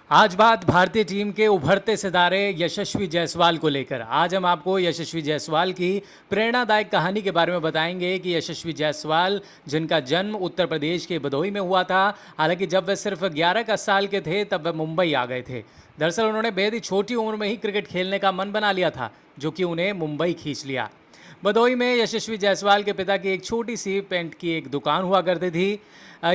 आज बात भारतीय टीम के उभरते सितारे यशस्वी जायसवाल को लेकर। आज हम आपको यशस्वी जायसवाल की प्रेरणादायक कहानी के बारे में बताएंगे कि यशस्वी जायसवाल, जिनका जन्म उत्तर प्रदेश के भदोही में हुआ था, हालांकि जब वे सिर्फ 11 का साल के थे तब वे मुंबई आ गए थे। दरअसल उन्होंने बेहद ही छोटी उम्र में ही क्रिकेट खेलने का मन बना लिया था, जो कि उन्हें मुंबई खींच लिया। भदोही में यशस्वी जायसवाल के पिता की एक छोटी सी पेंट की एक दुकान हुआ करती थी।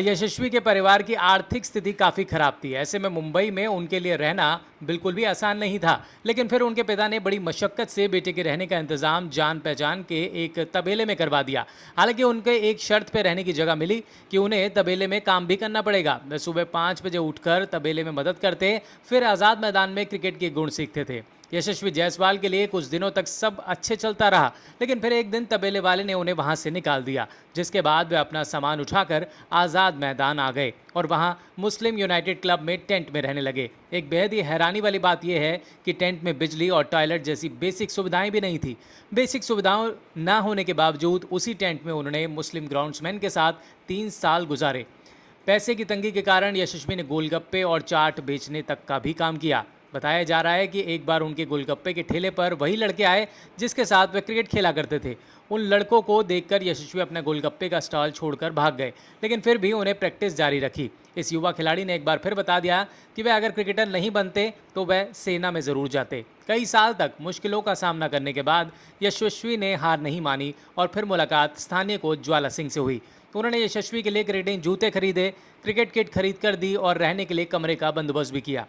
यशस्वी के परिवार की आर्थिक स्थिति काफ़ी ख़राब थी। ऐसे में मुंबई में उनके लिए रहना बिल्कुल भी आसान नहीं था। लेकिन फिर उनके पिता ने बड़ी मशक्क़त से बेटे के रहने का इंतज़ाम जान पहचान के एक तबेले में करवा दिया। हालांकि उनके एक शर्त पे रहने की जगह मिली कि उन्हें तबेले में काम भी करना पड़ेगा। वे सुबह 5 बजे उठकर तबेले में मदद करते, फिर आज़ाद मैदान में क्रिकेट के गुण सीखते थे। यशस्वी जायसवाल के लिए कुछ दिनों तक सब अच्छे चलता रहा, लेकिन फिर एक दिन तबेले वाले ने उन्हें वहां से निकाल दिया, जिसके बाद वे अपना सामान उठाकर आज़ाद मैदान आ गए और वहां मुस्लिम यूनाइटेड क्लब में टेंट में रहने लगे। एक बेहद ही हैरानी वाली बात यह है कि टेंट में बिजली और टॉयलेट जैसी बेसिक सुविधाएं भी नहीं थी। बेसिक सुविधाओं न होने के बावजूद उसी टेंट में उन्होंने मुस्लिम ग्राउंड्समैन के साथ 3 साल गुजारे। पैसे की तंगी के कारण यशस्वी ने गोलगप्पे और चाट बेचने तक का भी काम किया। बताया जा रहा है कि एक बार उनके गोलगप्पे के ठेले पर वही लड़के आए जिसके साथ वे क्रिकेट खेला करते थे। उन लड़कों को देखकर यशस्वी अपना गोलगप्पे का स्टॉल छोड़कर भाग गए, लेकिन फिर भी उन्हें प्रैक्टिस जारी रखी। इस युवा खिलाड़ी ने एक बार फिर बता दिया कि वे अगर क्रिकेटर नहीं बनते तो वह सेना में ज़रूर जाते। कई साल तक मुश्किलों का सामना करने के बाद यशस्वी ने हार नहीं मानी और फिर मुलाकात स्थानीय कोच ज्वाला सिंह से हुई। उन्होंने यशस्वी के लिए क्रिकेटिंग जूते खरीदे, क्रिकेट किट खरीद कर दी और रहने के लिए कमरे का बंदोबस्त भी किया।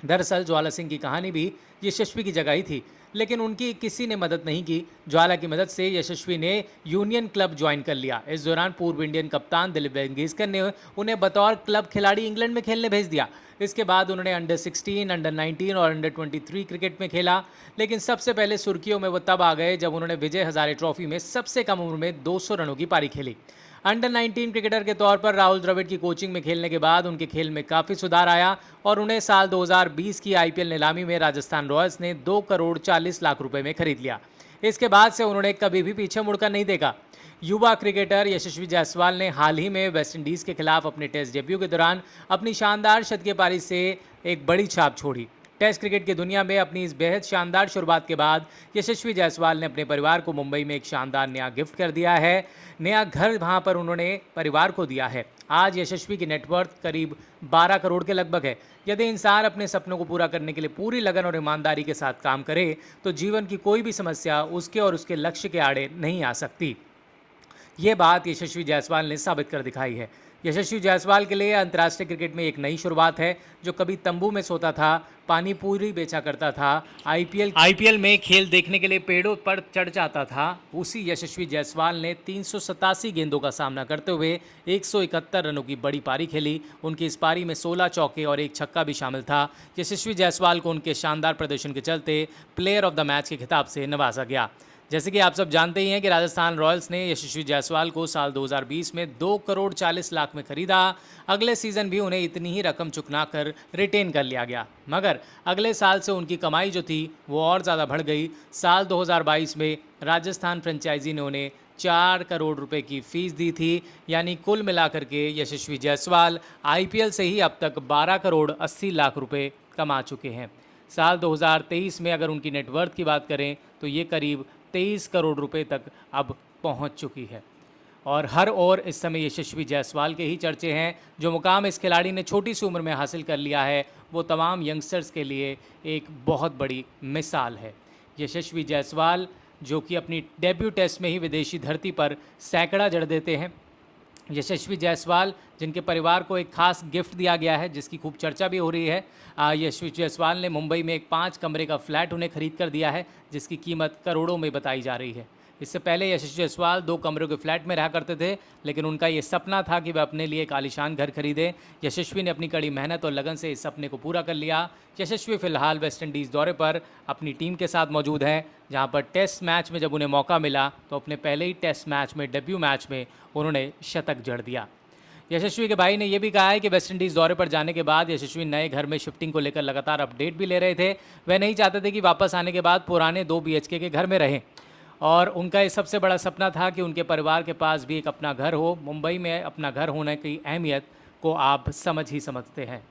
दरअसल ज्वाला सिंह की कहानी भी यशस्वी की जगह ही थी, लेकिन उनकी किसी ने मदद नहीं की। ज्वाला की मदद से यशस्वी ने यूनियन क्लब ज्वाइन कर लिया। इस दौरान पूर्व इंडियन कप्तान दिलीप वेंगीसकर ने उन्हें बतौर क्लब खिलाड़ी इंग्लैंड में खेलने भेज दिया। इसके बाद उन्होंने अंडर 16, अंडर 19 और अंडर 23 क्रिकेट में खेला, लेकिन सबसे पहले सुर्खियों में वो तब आ गए जब उन्होंने विजय हजारे ट्रॉफी में सबसे कम उम्र में 200 रनों की पारी खेली। अंडर 19 क्रिकेटर के तौर पर राहुल द्रविड़ की कोचिंग में खेलने के बाद उनके खेल में काफ़ी सुधार आया और उन्हें साल 2020 की आईपीएल नीलामी में राजस्थान रॉयल्स ने 2 करोड़ 40 लाख रुपए में खरीद लिया। इसके बाद से उन्होंने कभी भी पीछे मुड़कर नहीं देखा। युवा क्रिकेटर यशस्वी जायसवाल ने हाल ही में वेस्टइंडीज़ के खिलाफ अपने टेस्ट डेब्यू के दौरान अपनी शानदार शतकीय पारी से एक बड़ी छाप छोड़ी। टेस्ट क्रिकेट की दुनिया में अपनी इस बेहद शानदार शुरुआत के बाद यशस्वी जायसवाल ने अपने परिवार को मुंबई में एक शानदार नया गिफ्ट कर दिया है। नया घर वहां पर उन्होंने परिवार को दिया है। आज यशस्वी की नेटवर्थ करीब 12 करोड़ के लगभग है। यदि इंसान अपने सपनों को पूरा करने के लिए पूरी लगन और ईमानदारी के साथ काम करे तो जीवन की कोई भी समस्या उसके और उसके लक्ष्य के आड़े नहीं आ सकती। ये बात यशस्वी जायसवाल ने साबित कर दिखाई है। यशस्वी जायसवाल के लिए अंतर्राष्ट्रीय क्रिकेट में एक नई शुरुआत है। जो कभी तंबू में सोता था, पानी पूरी बेचा करता था, आईपीएल में खेल देखने के लिए पेड़ों पर चढ़ जाता था, उसी यशस्वी जायसवाल ने 387 गेंदों का सामना करते हुए 171 रनों की बड़ी पारी खेली। उनकी इस पारी में 16 चौके और एक छक्का भी शामिल था। यशस्वी जायसवाल को उनके शानदार प्रदर्शन के चलते प्लेयर ऑफ द मैच के खिताब से नवाजा गया। जैसे कि आप सब जानते ही हैं कि राजस्थान रॉयल्स ने यशस्वी जायसवाल को साल 2020 में 2 करोड़ 40 लाख में खरीदा। अगले सीज़न भी उन्हें इतनी ही रकम चुकना कर रिटेन कर लिया गया, मगर अगले साल से उनकी कमाई जो थी वो और ज़्यादा बढ़ गई। साल 2022 में राजस्थान फ्रेंचाइजी ने उन्हें 4 करोड़ रुपए की फीस दी थी। यानी कुल मिलाकर के यशस्वी जायसवाल आईपीएल से ही अब तक 12 करोड़ 80 लाख रुपए कमा चुके हैं। साल 2023 में अगर उनकी नेटवर्थ की बात करें तो ये करीब 23 करोड़ रुपए तक अब पहुंच चुकी है। और हर ओर इस समय यशस्वी जायसवाल के ही चर्चे हैं। जो मुकाम इस खिलाड़ी ने छोटी सी उम्र में हासिल कर लिया है वो तमाम यंगस्टर्स के लिए एक बहुत बड़ी मिसाल है। यशस्वी जायसवाल जो कि अपनी डेब्यू टेस्ट में ही विदेशी धरती पर सैकड़ा जड़ देते हैं। यशस्वी जायसवाल जिनके परिवार को एक खास गिफ्ट दिया गया है जिसकी खूब चर्चा भी हो रही है। यशस्वी जायसवाल ने मुंबई में एक 5 कमरे का फ्लैट उन्हें खरीद कर दिया है जिसकी कीमत करोड़ों में बताई जा रही है। इससे पहले यशस्वी जायसवाल 2 कमरों के फ्लैट में रहा करते थे, लेकिन उनका ये सपना था कि वे अपने लिए एक आलीशान घर खरीदें। यशस्वी ने अपनी कड़ी मेहनत और लगन से इस सपने को पूरा कर लिया। यशस्वी फिलहाल वेस्टइंडीज़ दौरे पर अपनी टीम के साथ मौजूद हैं, जहां पर टेस्ट मैच में जब उन्हें मौका मिला तो अपने पहले ही टेस्ट मैच में डेब्यू मैच में उन्होंने शतक जड़ दिया। यशस्वी के भाई ने यह भी कहा है कि वेस्टइंडीज़ दौरे पर जाने के बाद यशस्वी नए घर में शिफ्टिंग को लेकर लगातार अपडेट भी ले रहे थे। वह नहीं चाहते थे कि वापस आने के बाद पुराने 2 बीएचके के घर में रहें और उनका ये सबसे बड़ा सपना था कि उनके परिवार के पास भी एक अपना घर हो। मुंबई में अपना घर होने की अहमियत को आप समझ ही समझते हैं।